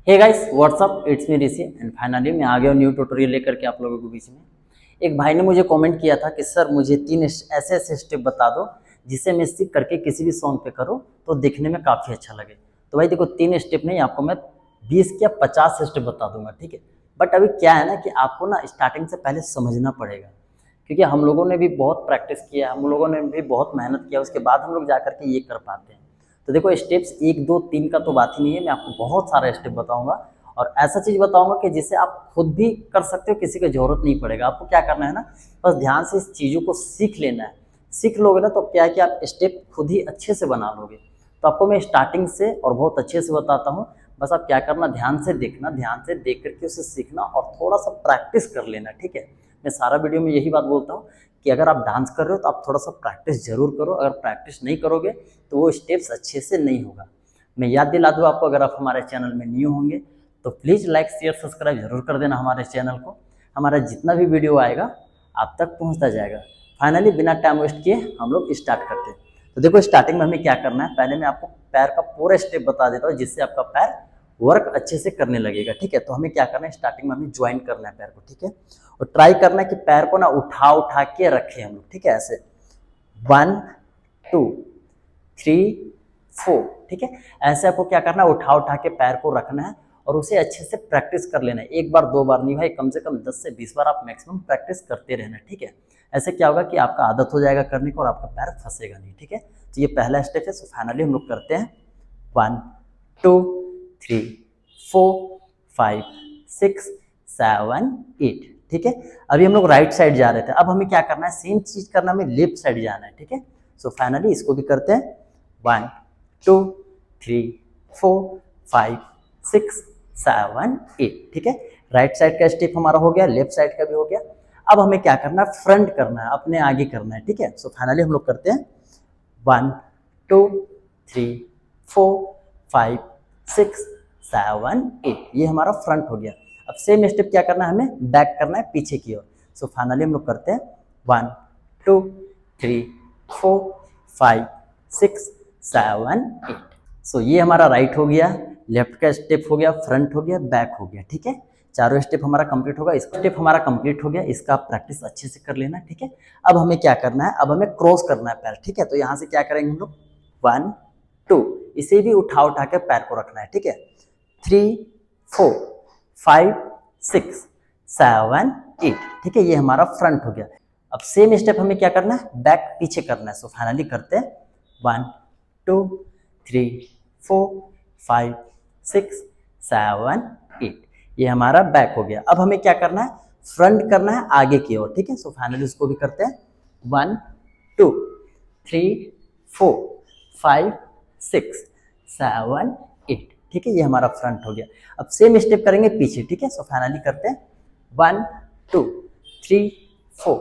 Hey guys what's up, it's me Rishi and finally मैं आ गया न्यू ट्यूटोरियल लेकर के आप लोगों के बीच में। एक भाई ने मुझे कमेंट किया था कि सर मुझे 3 ऐसे ऐसे स्टेप बता दो जिसे मैं सीख करके किसी भी सॉन्ग पे करूँ तो दिखने में काफ़ी अच्छा लगे। तो भाई देखो 3 स्टेप नहीं, आपको मैं 20 या 50 स्टेप बता दूंगा, ठीक है। बट अभी क्या है ना कि आपको ना स्टार्टिंग से पहले समझना पड़ेगा, क्योंकि हम लोगों ने भी बहुत प्रैक्टिस किया, हम लोगों ने भी बहुत मेहनत किया, उसके बाद हम लोग जा करके ये कर पाते हैं। तो देखो स्टेप्स 1 2 3 का तो बात ही नहीं है, मैं आपको बहुत सारा स्टेप बताऊंगा और ऐसा चीज़ बताऊंगा कि जिसे आप खुद भी कर सकते हो, किसी की जरूरत नहीं पड़ेगा। आपको क्या करना है ना, बस ध्यान से इस चीज़ों को सीख लेना है। सीख लोगे ना तो क्या है कि आप स्टेप खुद ही अच्छे से बना लोगे। तो आपको मैं स्टार्टिंग से और बहुत अच्छे से बताता हूँ। बस आप क्या करना, ध्यान से देखना, ध्यान से देख करके उसे सीखना और थोड़ा सा प्रैक्टिस कर लेना, ठीक है। मैं सारा वीडियो में यही बात बोलता हूँ कि अगर आप डांस कर रहे हो तो आप थोड़ा सा प्रैक्टिस जरूर करो। अगर प्रैक्टिस नहीं करोगे तो वो स्टेप्स अच्छे से नहीं होगा। मैं याद दिला दूँ आपको, अगर आप हमारे चैनल में न्यू होंगे तो प्लीज़ लाइक शेयर सब्सक्राइब जरूर कर देना हमारे चैनल को। हमारा जितना भी वीडियो आएगा आप तक पहुँचता जाएगा। फाइनली बिना टाइम वेस्ट किए हम लोग स्टार्ट करते हैं। तो देखो स्टार्टिंग में हमें क्या करना है, पहले मैं आपको पैर का पूरा स्टेप बता देता हूँ जिससे आपका पैर वर्क अच्छे से करने लगेगा, ठीक है। तो हमें क्या करना है, स्टार्टिंग में हमें ज्वाइन करना है पैर को, ठीक है। और ट्राई करना है कि पैर को ना उठा उठा के रखें हम लोग, ठीक है। ऐसे 1 2 3 4, ठीक है। ऐसे आपको क्या करना है, उठा उठा के पैर को रखना है और उसे अच्छे से प्रैक्टिस कर लेना है। 1 बार 2 बार नहीं भाई, कम से कम 10 से 20 बार आप मैक्सिमम प्रैक्टिस करते रहना, ठीक है। ऐसे क्या होगा कि आपका आदत हो जाएगा करने को और आपका पैर फंसेगा नहीं, ठीक है। तो ये पहला स्टेप है। सो फाइनली हम लोग करते हैं 1 2 3 4 5 6 7 8, ठीक है। अभी हम लोग राइट साइड जा रहे थे, अब हमें क्या करना है, सेम चीज करना, हमें लेफ्ट साइड जाना है, ठीक है। सो फाइनली इसको भी करते हैं 1 2 3 4 5 6 7 8, ठीक है। राइट साइड का स्टेप हमारा हो गया, लेफ्ट साइड का भी हो गया। अब हमें क्या करना है, फ्रंट करना है, अपने आगे करना है, ठीक है। सो फाइनली हम लोग करते हैं 1 2 3 4 5 6 7 8, ये हमारा फ्रंट हो गया। अब सेम स्टेप क्या करना है, हमें बैक करना है पीछे की ओर। सो फाइनली हम लोग करते हैं 1 2 3 4 5 6 7 8। सो ये हमारा राइट हो गया, लेफ्ट का स्टेप हो गया, फ्रंट हो गया, बैक हो गया, ठीक है। चारों स्टेप हमारा कंप्लीट होगा, इसका स्टेप हमारा कंप्लीट हो गया, इसका आप प्रैक्टिस अच्छे से कर लेना, ठीक है। अब हमें क्या करना है, अब हमें क्रॉस करना है पैर, ठीक है। तो यहाँ से क्या करेंगे हम लोग 1 2, इसे भी उठा उठा के पैर को रखना है, ठीक है। 3 4 5 6 7 8, ठीक है। ये हमारा फ्रंट हो गया। अब सेम स्टेप हमें क्या करना है, बैक पीछे करना है। सो फाइनली करते हैं 1 2 3 4 5 6 7 8, ये हमारा बैक हो गया। अब हमें क्या करना है, फ्रंट करना है आगे की ओर, ठीक है। सो फाइनली उसको भी करते हैं 1 2 3 4 5 6 7 8, ठीक है। ये हमारा फ्रंट हो गया। अब सेम स्टेप करेंगे पीछे, ठीक है। सो फाइनली करते हैं 1 2 3 4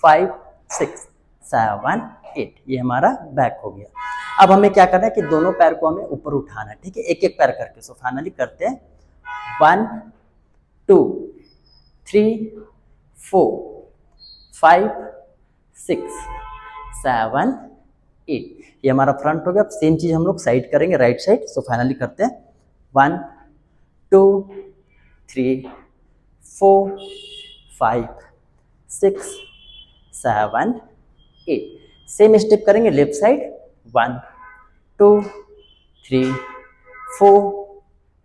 5 6 7 8, ये हमारा बैक हो गया। अब हमें क्या करना है कि दोनों पैर को हमें ऊपर उठाना है, ठीक है, एक एक पैर करके। सो फाइनली करते हैं 1 2 3 4 5 6 7 8, ये हमारा फ्रंट हो गया। अब सेम चीज हम लोग साइड करेंगे, राइट साइड। सो फाइनली करते हैं 1 2 3 4 5 6 7 8, सेम स्टेप करेंगे लेफ्ट साइड 1 2 3 4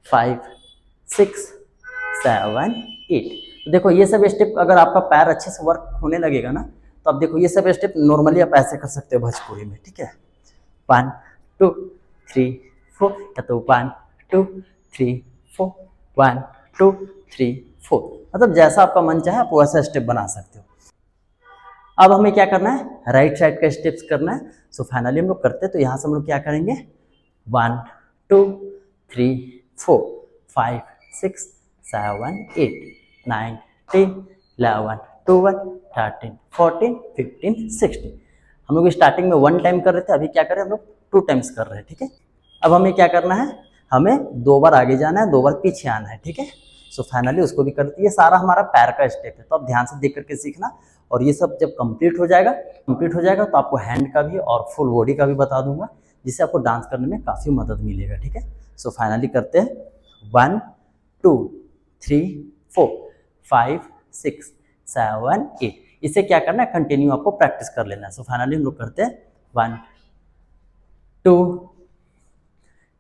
5 6 7 8। तो देखो ये सब स्टेप अगर आपका पैर अच्छे से वर्क होने लगेगा ना, तो अब देखो ये सब स्टेप नॉर्मली आप ऐसे कर सकते हो भोजपुरी में, ठीक है। 1 2 3 4, या तो 1 2 3 4 1 2 3 4, मतलब जैसा आपका मन चाहे आप वैसा स्टेप बना सकते हो। अब हमें क्या करना है, राइट साइड का स्टेप्स करना है। सो फाइनली हम लोग करते हैं, तो यहाँ से हम लोग क्या करेंगे 1 2 3 4 5 6 7 8 9 10 11 12 13 14 15 16। हम लोग स्टार्टिंग में 1 टाइम कर रहे थे, अभी क्या करें हम लोग 2 टाइम्स कर रहे हैं, ठीक है। अब हमें क्या करना है, हमें 2 बार आगे जाना है, 2 बार पीछे आना है, ठीक है। सो फाइनली उसको भी करती है। ये सारा हमारा पैर का स्टेप है, तो आप ध्यान से देख करके सीखना। और ये सब जब कंप्लीट हो जाएगा तो आपको हैंड का भी और फुल बॉडी का भी बता दूंगा, जिससे आपको डांस करने में काफ़ी मदद मिलेगा, ठीक है। सो फाइनली करते हैं 1 2 3 4 5 6 7 8। इसे क्या करना है, कंटिन्यू आपको प्रैक्टिस कर लेना है। सो फाइनली हम लोग करते हैं 1 2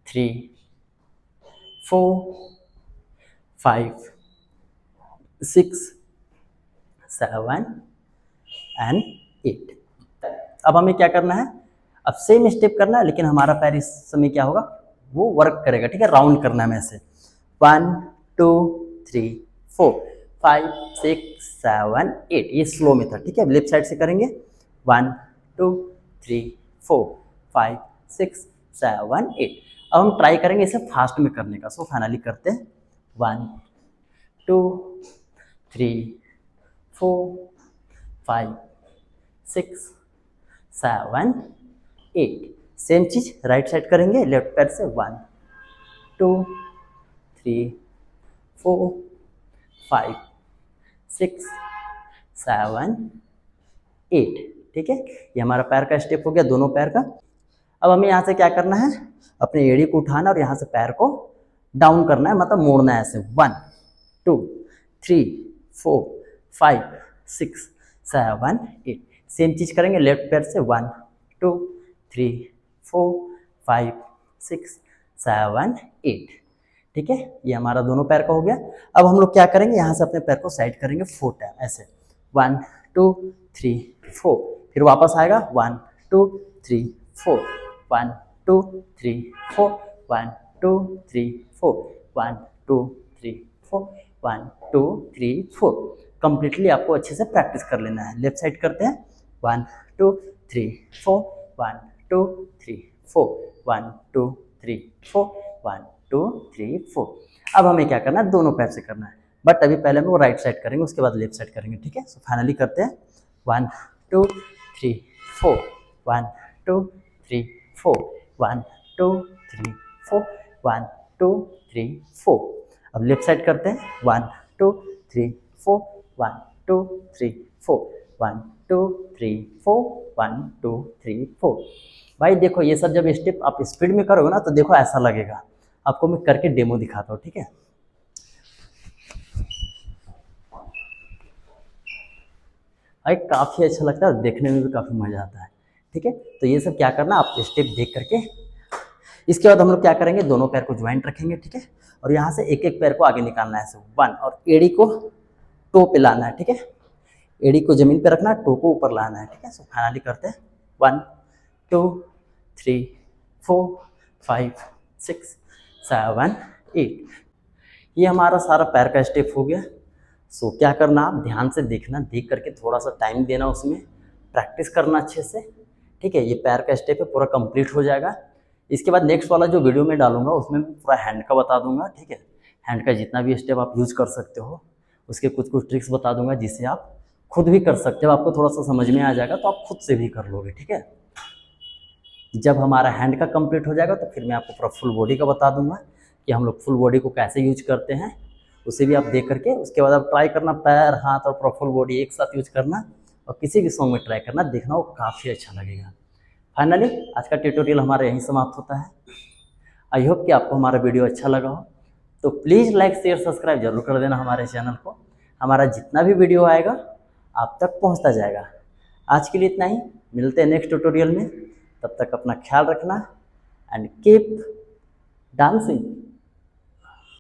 3 4 5 6 7 एंड 8। अब हमें क्या करना है, अब सेम स्टेप करना है, लेकिन हमारा पैर इस समय क्या होगा, वो वर्क करेगा, ठीक है। राउंड करना है हमें ऐसे 1 2 3 4 5 6 7 8। ये स्लो में था, ठीक है। लेफ्ट साइड से करेंगे 1 2 3 4 5 6 7 8। अब हम ट्राई करेंगे इसे फास्ट में करने का। सो फाइनली करते हैं 1 2 3 4 5 6 7 8। सेम चीज राइट साइड करेंगे, लेफ्ट पैर से 1 2 3 4 5 6 7 8, ठीक है। ये हमारा पैर का स्टेप हो गया, दोनों पैर का। अब हमें यहाँ से क्या करना है, अपने एड़ी को उठाना और यहाँ से पैर को डाउन करना है, मतलब मोड़ना है ऐसे 1 2 3 4 5 6 7 8। सेम चीज करेंगे लेफ्ट पैर से 1 2 3 4 5 6 7 8, ठीक है। ये हमारा दोनों पैर का हो गया। अब हम लोग क्या करेंगे, यहाँ से अपने पैर को साइड करेंगे 4 टाइम ऐसे 1 2 3 4। फिर वापस आएगा 1 2 3 4 1 2 3 4 1 2 3 4 1 2 3 4 1 2 3 4। कंप्लीटली आपको अच्छे से प्रैक्टिस कर लेना है। लेफ्ट साइड करते हैं 1 2 3 4 1 2 3 4 1 2 3 4 1 2 3 4। अब हमें क्या करना है, दोनों पैर से करना है, बट अभी पहले हम वो राइट साइड करेंगे, उसके बाद लेफ्ट साइड करेंगे, ठीक है। सो फाइनली करते हैं 1 2 3 4 1 2 3 4 1 2 3 4 1 2 3 4। अब लेफ्ट साइड करते हैं 1 2 3 4 1 2 3 4 1 2 3 4 1 2 3 4। भाई देखो, ये सब जब स्टेप आप स्पीड में करोगे ना, तो देखो ऐसा लगेगा। आपको मैं करके डेमो दिखाता हूँ, ठीक है। भाई काफ़ी अच्छा लगता है, देखने में भी काफ़ी मज़ा आता है, ठीक है। तो ये सब क्या करना, आप स्टेप देख करके। इसके बाद हम लोग क्या करेंगे, दोनों पैर को ज्वाइंट रखेंगे, ठीक है। और यहाँ से एक एक पैर को आगे निकालना है ऐसे 1, और एड़ी को टो पे लाना है, ठीक है। एड़ी को जमीन पे रखना है, टो को ऊपर लाना है, ठीक है। सो फाइनली करते हैं 1 2 3 4 5 6 7 8। ये हमारा सारा पैर का स्टेप हो गया। सो क्या करना, आप ध्यान से देखना, देख करके थोड़ा सा टाइम देना, उसमें प्रैक्टिस करना अच्छे से, ठीक है। ये पैर का स्टेप है, पूरा कंप्लीट हो जाएगा। इसके बाद नेक्स्ट वाला जो वीडियो में डालूंगा, उसमें पूरा हैंड का बता दूंगा, ठीक है। हैंड का जितना भी स्टेप आप यूज कर सकते हो, उसके कुछ कुछ ट्रिक्स बता दूंगा, जिससे आप खुद भी कर सकते हो। जब आपको थोड़ा सा समझ में आ जाएगा तो आप खुद से भी कर लोगे, ठीक है। जब हमारा हैंड का कंप्लीट हो जाएगा, तो फिर मैं आपको पूरा फुल बॉडी का बता दूंगा कि हम लोग फुल बॉडी को कैसे यूज करते हैं। उसे भी आप देख करके उसके बाद आप ट्राई करना, पैर हाथ और पूरा फुल बॉडी एक साथ यूज करना, और किसी भी सॉन्ग में ट्राई करना, देखना वो काफ़ी अच्छा लगेगा। फाइनली आज का ट्यूटोरियल हमारा यहीं समाप्त होता है। आई होप कि आपको हमारा वीडियो अच्छा लगा हो, तो प्लीज़ लाइक शेयर सब्सक्राइब जरूर कर देना हमारे चैनल को। हमारा जितना भी वीडियो आएगा आप तक पहुंचता जाएगा। आज के लिए इतना ही, मिलते हैं नेक्स्ट ट्यूटोरियल में। तब तक अपना ख्याल रखना एंड कीप डांसिंग।